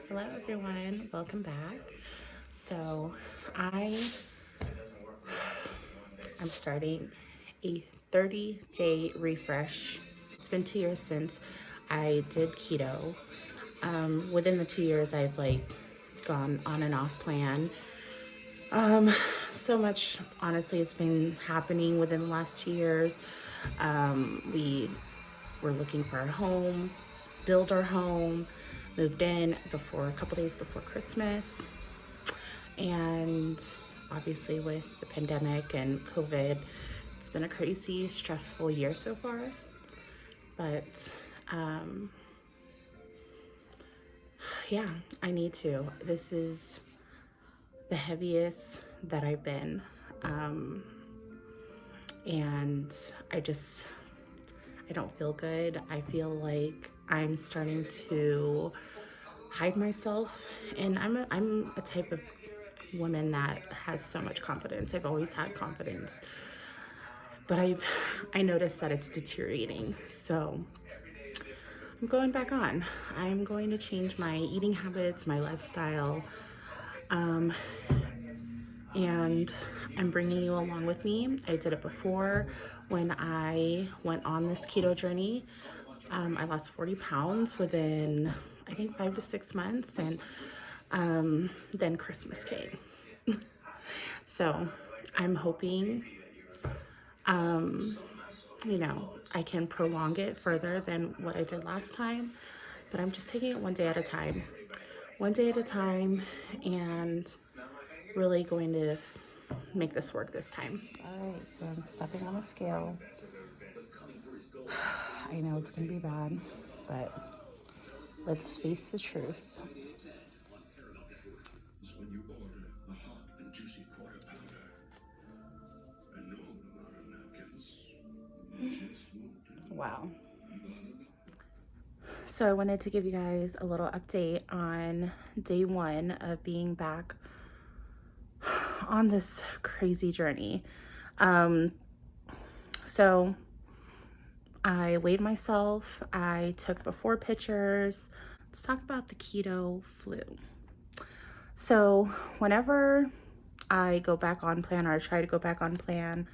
Hello everyone, welcome back. So I am starting a 30-day refresh. It's been 2 years since I did keto. Within the 2 years, I've gone on and off plan. Um, so much honestly has been happening within the last 2 years. We were looking for a home, build our home, moved in before a couple days before Christmas. And obviously, with the pandemic and COVID, it's been a crazy, stressful year so far. But um, yeah, I need to. This is the heaviest that I've been. Um, and I don't feel good. I feel like I'm starting to hide myself. And I'm a type of woman that has so much confidence. I've always had confidence. But I noticed that it's deteriorating. So I'm going back on. I'm going to change my eating habits, my lifestyle, um, and I'm bringing you along with me. I did it before when I went on this keto journey. I lost 40 pounds within, I think, 5 to 6 months, and then Christmas came. So I'm hoping I can prolong it further than what I did last time, but I'm just taking it one day at a time. One day at a time, and really going to make this work this time. All right, so I'm stepping on a scale. I know it's going to be bad, but let's face the truth. Wow. So I wanted to give you guys a little update on day one of being back on this crazy journey. So I weighed myself. I took before pictures. Let's talk about the keto flu. So whenever I go back on plan, or I try to go back on plan,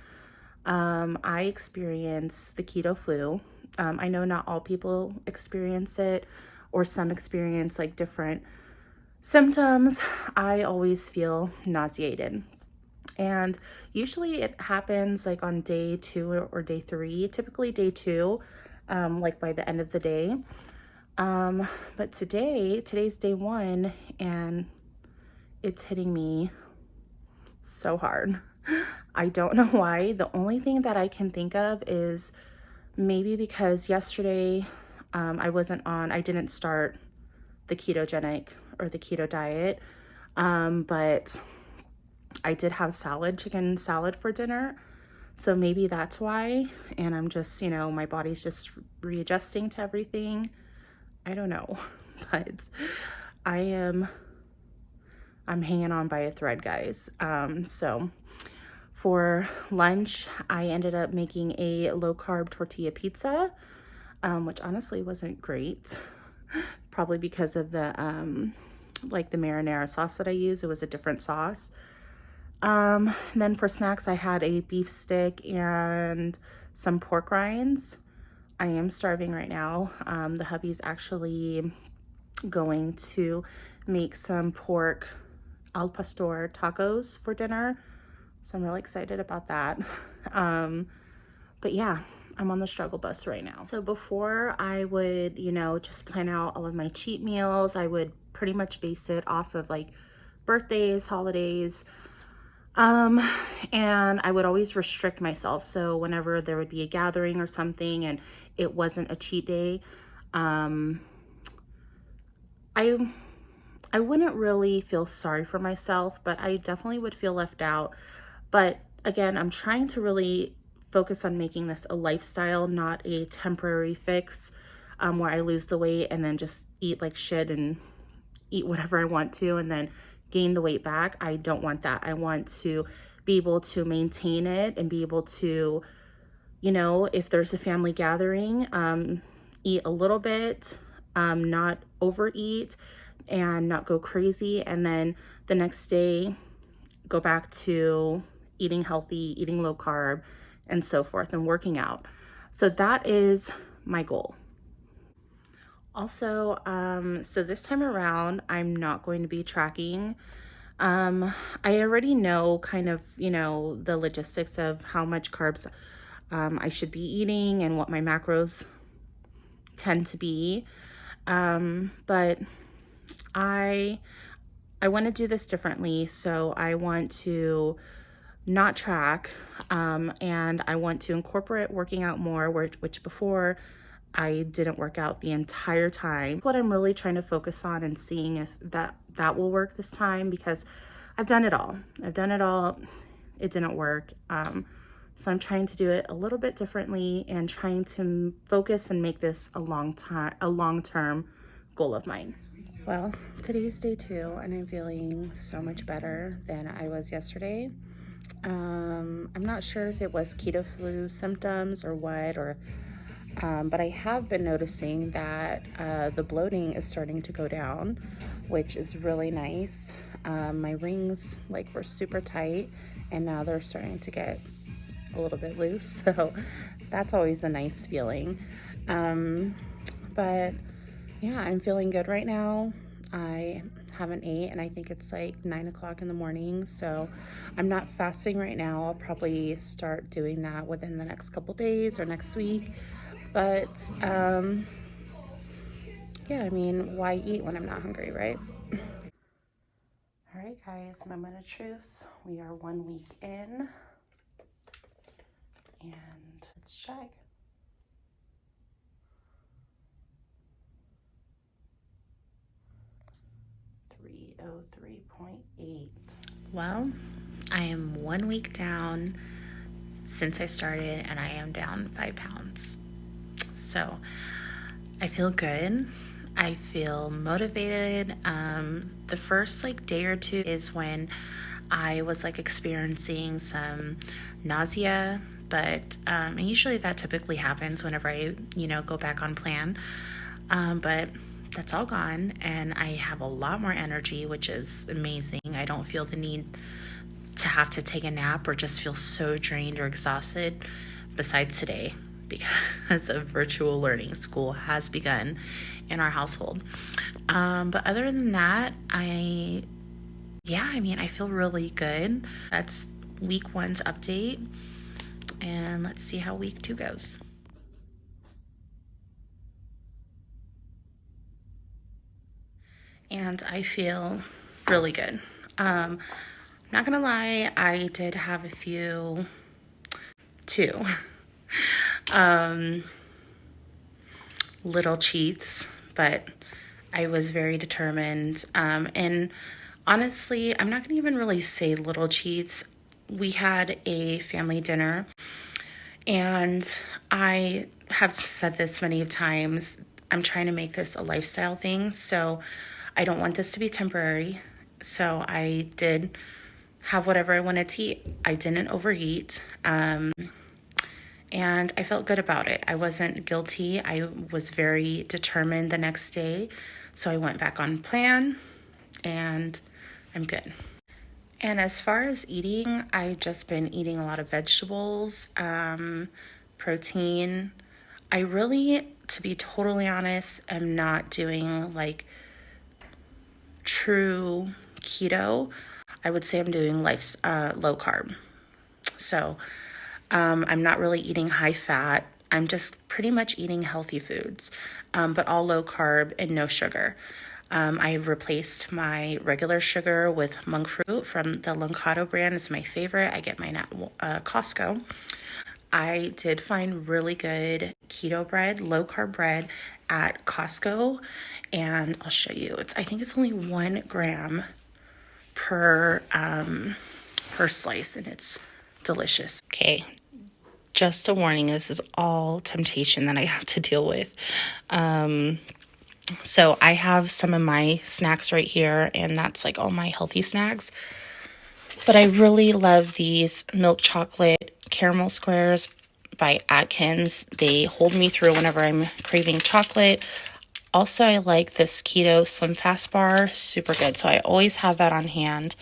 I experience the keto flu. I know not all people experience it, or some experience like different symptoms. I always feel nauseated. And usually it happens like on day 2 or day 3, typically day 2, like by the end of the day. But today's day 1, and it's hitting me so hard. I don't know why. The only thing that I can think of is maybe because yesterday I didn't start the ketogenic or the keto diet, but I did have chicken salad for dinner. So maybe that's why. And I'm just, my body's just readjusting to everything. I don't know, but I'm hanging on by a thread, guys. So for lunch, I ended up making a low carb tortilla pizza, which honestly wasn't great. Probably because of the the marinara sauce that I used. It was a different sauce. Then for snacks, I had a beef stick and some pork rinds. I am starving right now. The hubby's actually going to make some pork al pastor tacos for dinner. So I'm really excited about that. But yeah, I'm on the struggle bus right now. So before I would, just plan out all of my cheat meals, I would pretty much base it off of like birthdays, holidays. And I would always restrict myself. So whenever there would be a gathering or something and it wasn't a cheat day, I wouldn't really feel sorry for myself, but I definitely would feel left out. But again, I'm trying to really focus on making this a lifestyle, not a temporary fix, where I lose the weight and then just eat like shit and eat whatever I want to and then gain the weight back. I don't want that. I want to be able to maintain it and be able to, if there's a family gathering, eat a little bit, not overeat, and not go crazy. And then the next day, go back to eating healthy, eating low carb, and so forth, and working out. So that is my goal. Also, so this time around, I'm not going to be tracking. I already know kind of, the logistics of how much carbs I should be eating and what my macros tend to be. But I want to do this differently. So I want to not track, and I want to incorporate working out more, which before I didn't work out the entire time. What I'm really trying to focus on and seeing if that will work this time, because I've done it all. It didn't work. So I'm trying to do it a little bit differently and trying to focus and make this a long-term goal of mine. Well, today's day 2 and I'm feeling so much better than I was yesterday. I'm not sure if it was keto flu symptoms or what, but I have been noticing that the bloating is starting to go down, which is really nice. My rings were super tight, and now they're starting to get a little bit loose, so that's always a nice feeling. But yeah, I'm feeling good right now. I haven't ate, and I think it's 9 o'clock in the morning, so I'm not fasting right now. I'll probably start doing that within the next couple days or next week. But yeah, I mean, why eat when I'm not hungry, right? All right, guys, moment of truth. We are 1 week in, and let's check. 303.8. Well, I am 1 week down since I started, and I am down 5 pounds. So I feel good. I feel motivated. The first day or two is when I was experiencing some nausea, but and usually that typically happens whenever I go back on plan. But that's all gone, and I have a lot more energy, which is amazing. I don't feel the need to have to take a nap or just feel so drained or exhausted, besides today, because of virtual learning. School has begun in our household. But other than that, I feel really good. That's week 1's update, and let's see how week 2 goes. And I feel really good. Not gonna lie, I did have two little cheats, but I was very determined. And honestly, I'm not gonna even really say little cheats. We had a family dinner, and I have said this many times, I'm trying to make this a lifestyle thing, so I don't want this to be temporary. So I did have whatever I wanted to eat. I didn't overeat, and I felt good about it. I wasn't guilty. I was very determined the next day, so I went back on plan, and I'm good. And as far as eating, I've just been eating a lot of vegetables, protein. I really, to be totally honest, am not doing true keto. I would say I'm doing low carb. So I'm not really eating high fat. I'm just pretty much eating healthy foods, but all low carb and no sugar. I've replaced my regular sugar with monk fruit from the Luncato brand. It's my favorite. I get mine at Costco. I did find really good keto bread, low carb bread at Costco, and I'll show you. I think it's only 1 gram per slice, and it's delicious. Okay, just a warning, this is all temptation that I have to deal with. So I have some of my snacks right here, and that's all my healthy snacks. But I really love these milk chocolate caramel squares by Atkins. They hold me through whenever I'm craving chocolate. Also, I like this keto Slim Fast bar, super good. So I always have that on hand.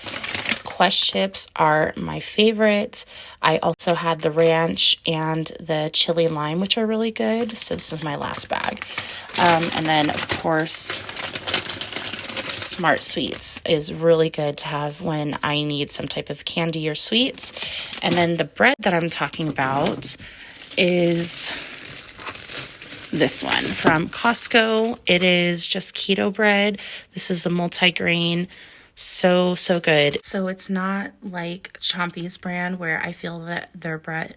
Quest chips are my favorite. I also had the ranch and the chili lime, which are really good. So this is my last bag. And then, of course, Smart Sweets is really good to have when I need some type of candy or sweets. And then the bread that I'm talking about is this one from Costco. It is just keto bread. This is a multi-grain. So good. So it's not like Chompy's brand where I feel that their bread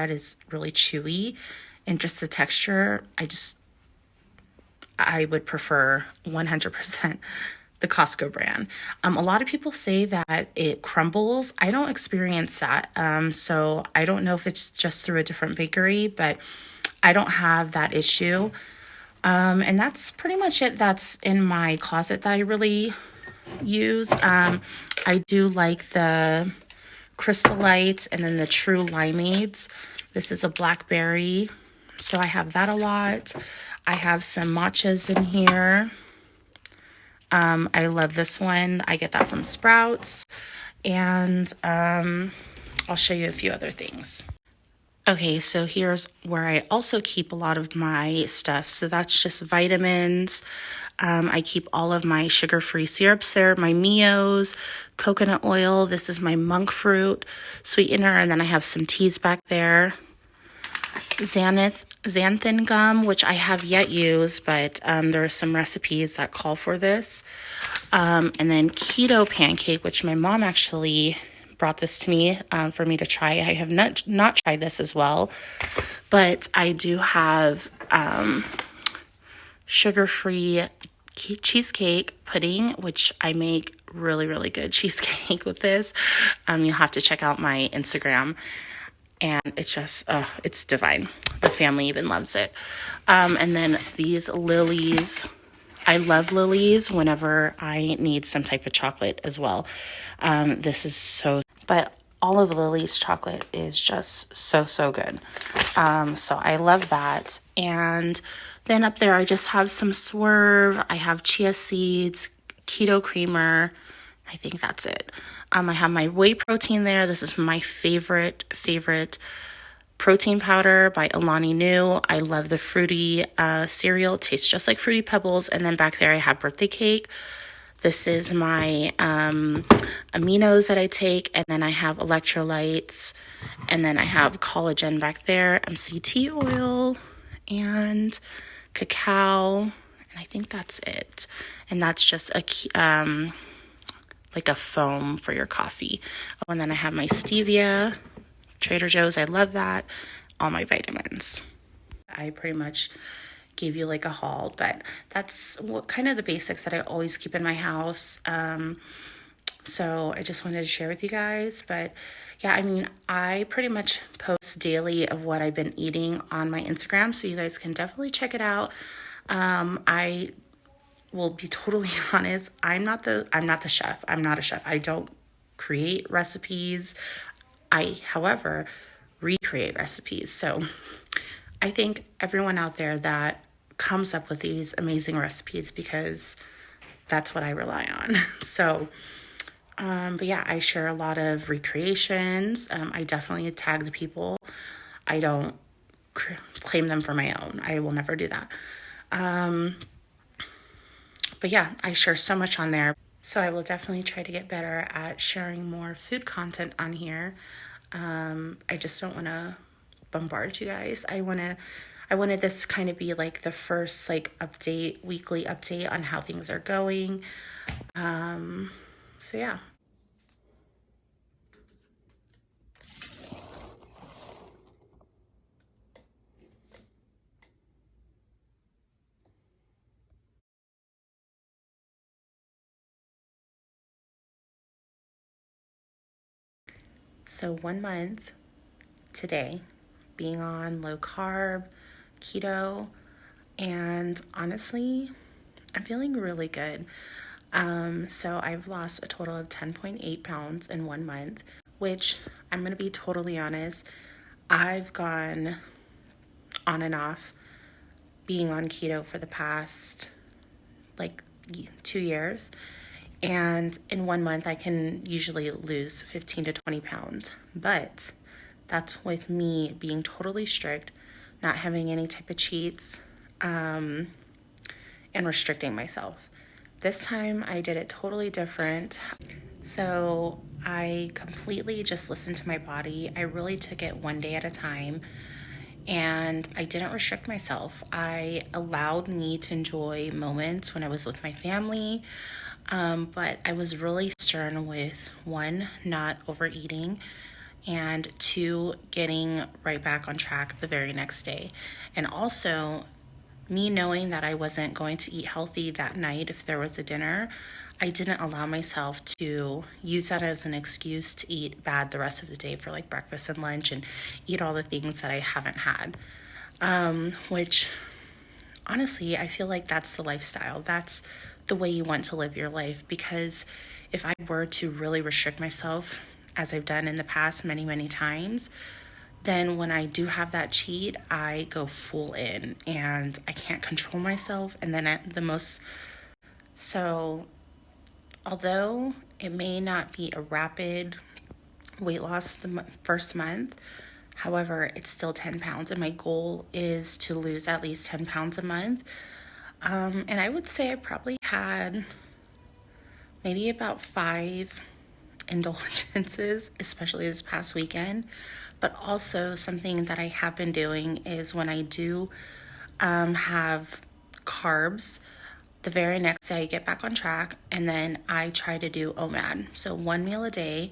is really chewy, and just the texture, I would prefer 100% the Costco brand. A lot of people say that it crumbles. I don't experience that. So I don't know if it's just through a different bakery, but I don't have that issue. And that's pretty much it. That's in my closet that I really use. I do like the Crystal Lights and then the True Limeades. This is a blackberry, so I have that a lot. I have some matchas in here. I love this one. I get that from Sprouts. And I'll show you a few other things. Okay, so here's where I also keep a lot of my stuff. So that's just vitamins. I keep all of my sugar-free syrups there, my Mios, coconut oil. This is my monk fruit sweetener, and then I have some teas back there. Xanthan gum, which I have yet used, but there are some recipes that call for this. And then keto pancake, which my mom actually brought this to me for me to try. I have not tried this as well, but I do have sugar-free cheesecake pudding, which I make really good cheesecake with this. You'll have to check out my Instagram, and it's just it's divine. The family even loves it. And then these lilies. I love lilies whenever I need some type of chocolate as well. This is so, but all of Lily's chocolate is just so good. So I love that. And then up there, I just have some Swerve. I have chia seeds, keto creamer. I think that's it. I have my whey protein there. This is my favorite protein powder by Alani Nu. I love the fruity cereal. It tastes just like Fruity Pebbles. And then back there I have birthday cake. This is my aminos that I take. And then I have electrolytes. And then I have collagen back there, MCT oil, and cacao. And I think that's it. And that's just like a foam for your coffee. Oh, and then I have my stevia. Trader Joe's, I love that. All my vitamins. I pretty much gave you like a haul, but that's what kind of the basics that I always keep in my house. So I just wanted to share with you guys. But yeah, I mean, I pretty much post daily of what I've been eating on my Instagram, so you guys can definitely check it out. I will be totally honest. I'm not the chef. I'm not a chef. I don't create recipes. I, however, recreate recipes. So I thank everyone out there that comes up with these amazing recipes, because that's what I rely on. So, but yeah, I share a lot of recreations. I definitely tag the people. I don't claim them for my own. I will never do that. But yeah, I share so much on there. So I will definitely try to get better at sharing more food content on here. I just don't want to bombard you guys. I wanted this to kind of be like the first like weekly update on how things are going. So yeah. So 1 month today being on low carb, keto, and honestly, I'm feeling really good. So I've lost a total of 10.8 pounds in 1 month, which I'm going to be totally honest, I've gone on and off being on keto for the past like 2 years. And in 1 month, I can usually lose 15 to 20 pounds. But that's with me being totally strict, not having any type of cheats, and restricting myself. This time I did it totally different. So I completely just listened to my body. I really took it one day at a time, and I didn't restrict myself. I allowed me to enjoy moments when I was with my family, but I was really stern with one, not overeating, and two, getting right back on track the very next day. And also, me knowing that I wasn't going to eat healthy that night if there was a dinner, I didn't allow myself to use that as an excuse to eat bad the rest of the day for like breakfast and lunch and eat all the things that I haven't had. Which honestly, I feel like that's the lifestyle. That's the way you want to live your life, because if I were to really restrict myself, as I've done in the past many, many times, then when I do have that cheat, I go full in and I can't control myself. And then at the most, so although it may not be a rapid weight loss the first month, however, it's still 10 pounds. And my goal is to lose at least 10 pounds a month. And I would say I probably had maybe about 5 indulgences, especially this past weekend. But also something that I have been doing is when I do have carbs, the very next day I get back on track, and then I try to do OMAD. So 1 meal a day,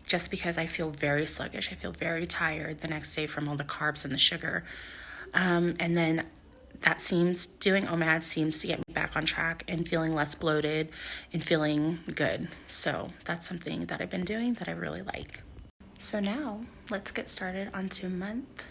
just because I feel very sluggish. I feel very tired the next day from all the carbs and the sugar. And then doing OMAD seems to get me back on track and feeling less bloated and feeling good. So that's something that I've been doing that I really like. So now let's get started onto month